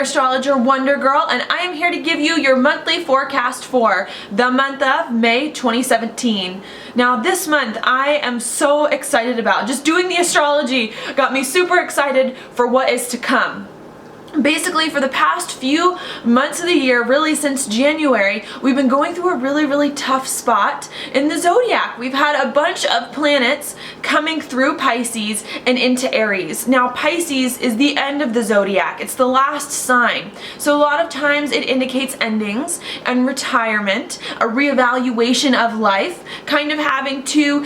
astrologer Wonder Girl, and I am here to give you your monthly forecast for the month of May 2017. Now this month I am so excited about. Just doing the astrology got me super excited for what is to come. Basically, for the past few months of the year, really since January, we've been going through a really tough spot in the zodiac. We've had a bunch of planets coming through Pisces and into Aries. Now, Pisces is the end of the zodiac. It's the last sign. So a lot of times it indicates endings and retirement, a reevaluation of life, kind of having to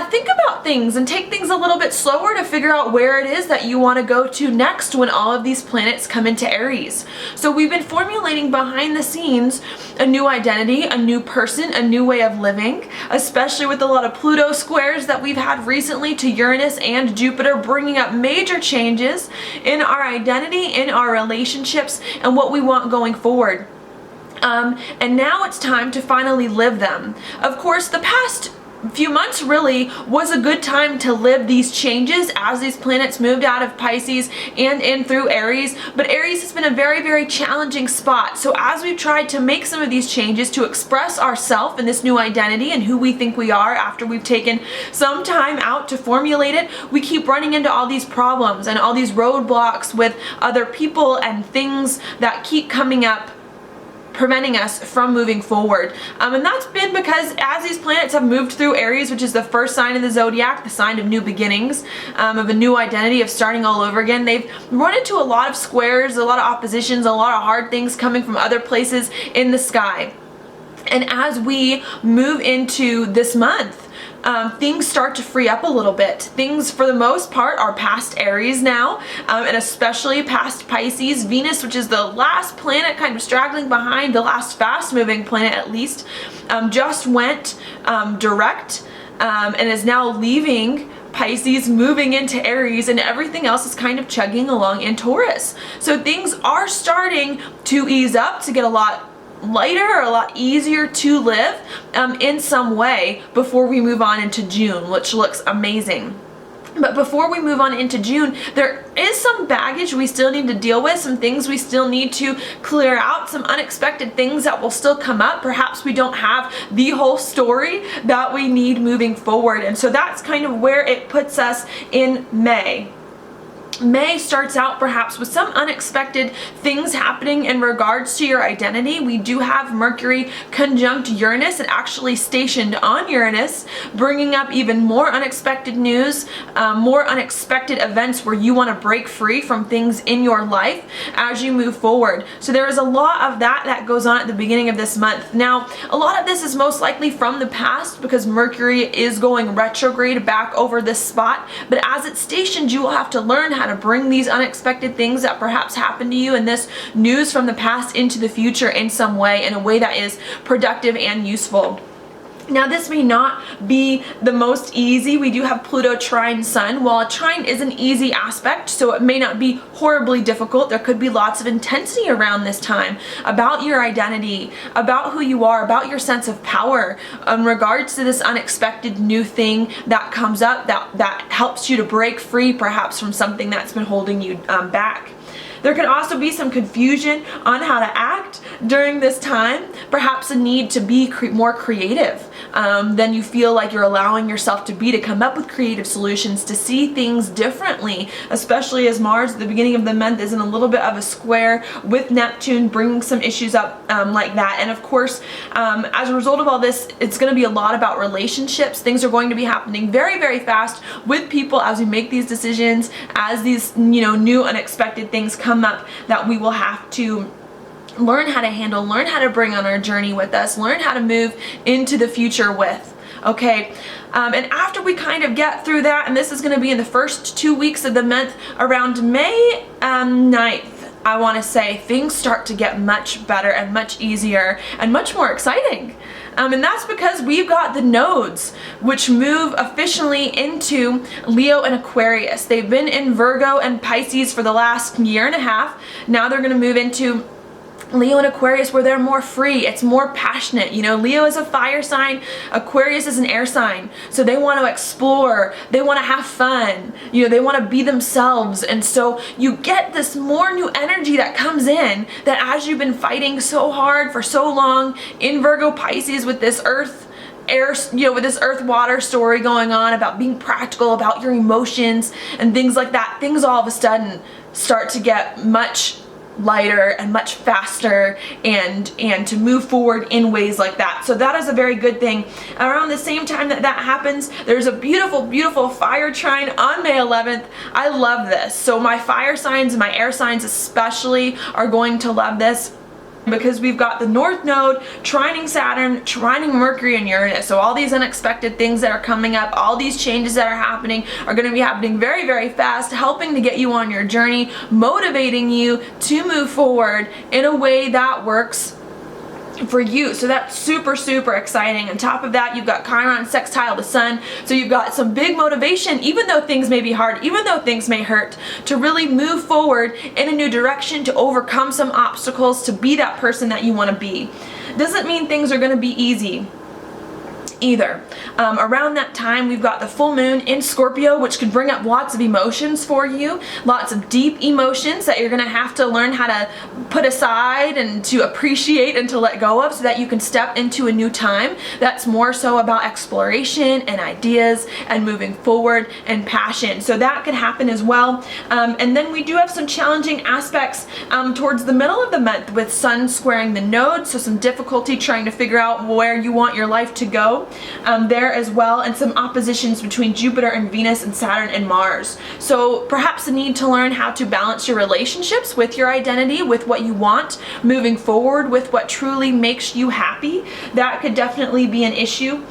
think about things and take things a little bit slower to figure out where it is that you want to go to next when all of these planets come into Aries. So we've been formulating behind the scenes a new identity, a new person, a new way of living, especially with a lot of Pluto squares that we've had recently to Uranus and Jupiter, bringing up major changes in our identity, in our relationships, and what we want going forward. And now it's time to finally live them. Of course, the past few months really was a good time to live these changes as these planets moved out of Pisces and in through Aries, but Aries has been a very challenging spot. So as we've tried to make some of these changes to express ourselves in this new identity and who we think we are after we've taken some time out to formulate it, we keep running into all these problems and all these roadblocks with other people and things that keep coming up, preventing us from moving forward. And that's been because as these planets have moved through Aries, which is the first sign in the zodiac, the sign of new beginnings, of a new identity, of starting all over again, they've run into a lot of squares, a lot of oppositions, a lot of hard things coming from other places in the sky. And as we move into this month, things start to free up a little bit. Things, for the most part, are past Aries now, and especially past Pisces. Venus, which is the last planet kind of straggling behind, the last fast-moving planet at least, just went direct and is now leaving Pisces, moving into Aries, and everything else is kind of chugging along in Taurus. So things are starting to ease up, to get a lot lighter or a lot easier to live in some way before we move on into June, which looks amazing. But before we move on into June, there is some baggage we still need to deal with, some things we still need to clear out, some unexpected things that will still come up. Perhaps we don't have the whole story that we need moving forward. And so that's kind of where it puts us in May. May starts out perhaps with some unexpected things happening in regards to your identity. We do have Mercury conjunct Uranus and actually stationed on Uranus, bringing up even more unexpected news, more unexpected events where you want to break free from things in your life as you move forward. So there is a lot of that goes on at the beginning of this month. Now, a lot of this is most likely from the past because Mercury is going retrograde back over this spot, but as it's stationed, you will have to learn how to bring these unexpected things that perhaps happened to you and this news from the past into the future in some way, in a way that is productive and useful. Now, this may not be the most easy. We do have Pluto trine Sun. While a trine is an easy aspect, so it may not be horribly difficult, there could be lots of intensity around this time about your identity, about who you are, about your sense of power in regards to this unexpected new thing that comes up that helps you to break free perhaps from something that's been holding you back. There can also be some confusion on how to act during this time, perhaps a need to be more creative than you feel like you're allowing yourself to be, to come up with creative solutions, to see things differently, especially as Mars at the beginning of the month is in a little bit of a square with Neptune, bringing some issues up like that. And of course, as a result of all this, it's going to be a lot about relationships. Things are going to be happening very fast with people as we make these decisions, as these new unexpected things come up that we will have to learn how to handle, learn how to bring on our journey with us, learn how to move into the future with. Okay, and after we kind of get through that, and this is going to be in the first 2 weeks of the month, around May 9th, I want to say, things start to get much better and much easier and much more exciting. And that's because we've got the nodes, which move officially into Leo and Aquarius. They've been in Virgo and Pisces for the last year and a half. Now they're going to move into Leo and Aquarius, where they're more free, it's more passionate. You know, Leo is a fire sign, Aquarius is an air sign. So they want to explore, they want to have fun, you know, they want to be themselves. And so you get this more new energy that comes in, that as you've been fighting so hard for so long in Virgo Pisces with this earth, air, you know, with this earth water story going on about being practical, about your emotions and things like that, things all of a sudden start to get much lighter and much faster, and to move forward in ways like that. So that is a very good thing. Around the same time that happens, there's a beautiful fire trine on May 11th. I love this. So my fire signs and my air signs especially are going to love this, because we've got the North Node trining Saturn, trining Mercury and Uranus. So all these unexpected things that are coming up, all these changes that are happening are going to be happening very fast, helping to get you on your journey, motivating you to move forward in a way that works for you. So that's super exciting. On top of that, you've got Chiron sextile the Sun, so you've got some big motivation, even though things may be hard, even though things may hurt, to really move forward in a new direction, to overcome some obstacles, to be that person that you want to be. Doesn't mean things are going to be easy either. Around that time, we've got the full moon in Scorpio, which can bring up lots of emotions for you, lots of deep emotions that you're going to have to learn how to put aside and to appreciate and to let go of, so that you can step into a new time that's more so about exploration and ideas and moving forward and passion. So that could happen as well. And then we do have some challenging aspects towards the middle of the month, with Sun squaring the node, so some difficulty trying to figure out where you want your life to go there as well, and some oppositions between Jupiter and Venus and Saturn and Mars. So perhaps a need to learn how to balance your relationships with your identity, with what you want, moving forward with what truly makes you happy. That could definitely be an issue.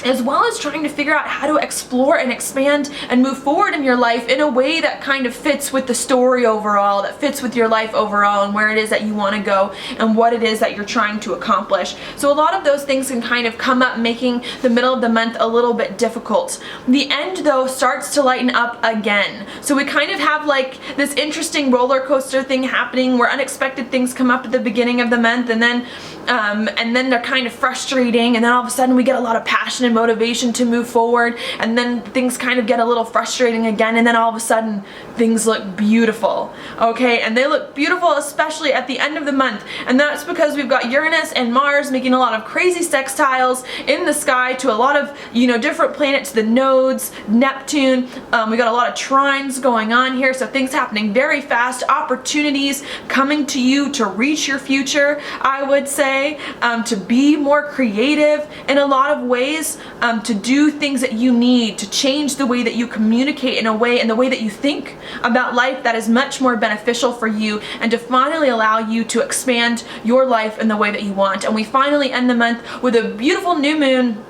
As well as trying to figure out how to explore and expand and move forward in your life in a way that kind of fits with the story overall, that fits with your life overall, and where it is that you want to go and what it is that you're trying to accomplish. So a lot of those things can kind of come up, making the middle of the month a little bit difficult. The end, though, starts to lighten up again. So we kind of have like this interesting roller coaster thing happening, where unexpected things come up at the beginning of the month, and then they're kind of frustrating, and then all of a sudden we get a lot of passion and motivation to move forward, and then things kind of get a little frustrating again, and then all of a sudden things look beautiful. Okay, and they look beautiful especially at the end of the month, and that's because we've got Uranus and Mars making a lot of crazy sextiles in the sky to a lot of, you know, different planets, the nodes, Neptune. We got a lot of trines going on here, so things happening very fast, opportunities coming to you to reach your future, I would say, to be more creative in a lot of ways, to do things that you need, to change the way that you communicate in a way, and the way that you think about life, that is much more beneficial for you, and to finally allow you to expand your life in the way that you want. And we finally end the month with a beautiful new moon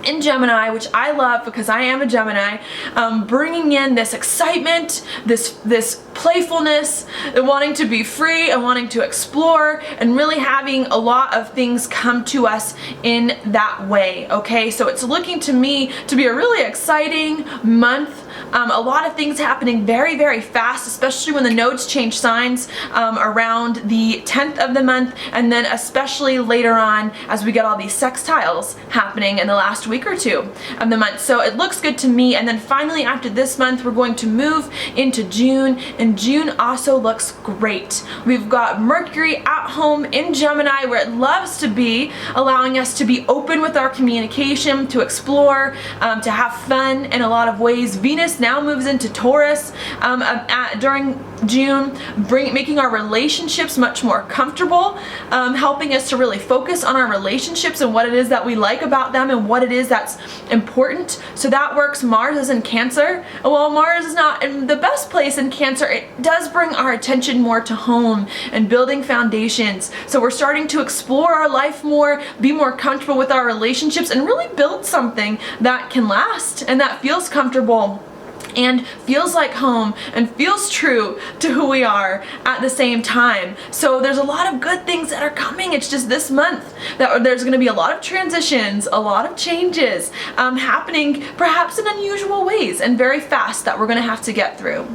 in Gemini, which I love because I am a Gemini, bringing in this excitement, this playfulness, and wanting to be free and wanting to explore, and really having a lot of things come to us in that way. Okay, so it's looking to me to be a really exciting month. A lot of things happening very fast, especially when the nodes change signs around the 10th of the month, and then especially later on as we get all these sextiles happening in the last week or two of the month. So it looks good to me. And then finally, after this month, we're going to move into June, and June also looks great. We've got Mercury at home in Gemini, where it loves to be, allowing us to be open with our communication, to explore, to have fun in a lot of ways. Venus now moves into Taurus during June, making our relationships much more comfortable, helping us to really focus on our relationships and what it is that we like about them and what it is that's important. So that works. Mars is in Cancer. While Mars is not in the best place in Cancer, it does bring our attention more to home and building foundations. So we're starting to explore our life more, be more comfortable with our relationships, and really build something that can last and that feels comfortable and feels like home and feels true to who we are at the same time. So there's a lot of good things that are coming. It's just this month that there's going to be a lot of transitions, a lot of changes happening, perhaps in unusual ways and very fast, that we're going to have to get through.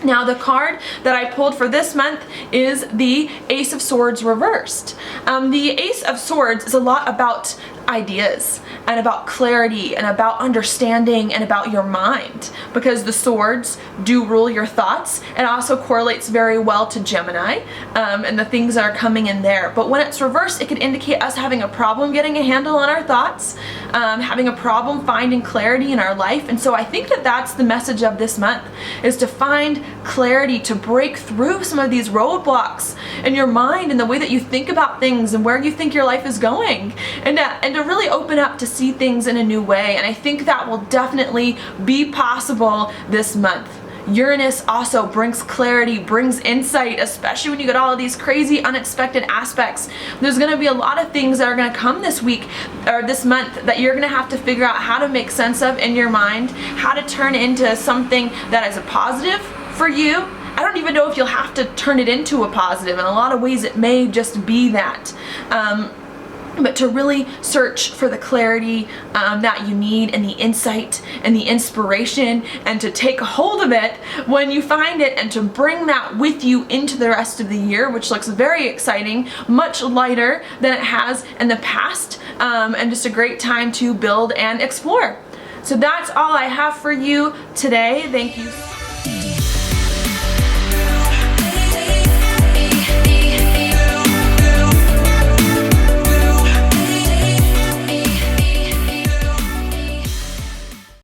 Now the card that I pulled for this month is the Ace of Swords reversed. The Ace of Swords is a lot about ideas and about clarity and about understanding and about your mind, because the swords do rule your thoughts. It also correlates very well to Gemini and the things that are coming in there. But when it's reversed, it could indicate us having a problem getting a handle on our thoughts, having a problem finding clarity in our life. And so I think that that's the message of this month, is to find clarity, to break through some of these roadblocks in your mind and the way that you think about things and where you think your life is going, and to really open up to see things in a new way. And I think that will definitely be possible this month. Uranus also brings clarity, brings insight, especially when you get all of these crazy unexpected aspects. There's going to be a lot of things that are going to come this week or this month that you're going to have to figure out how to make sense of in your mind, how to turn into something that is a positive for you. I don't even know if you'll have to turn it into a positive. In a lot of ways it may just be that. But to really search for the clarity that you need, and the insight and the inspiration, and to take hold of it when you find it, and to bring that with you into the rest of the year, which looks very exciting, much lighter than it has in the past, and just a great time to build and explore. So that's all I have for you today. Thank you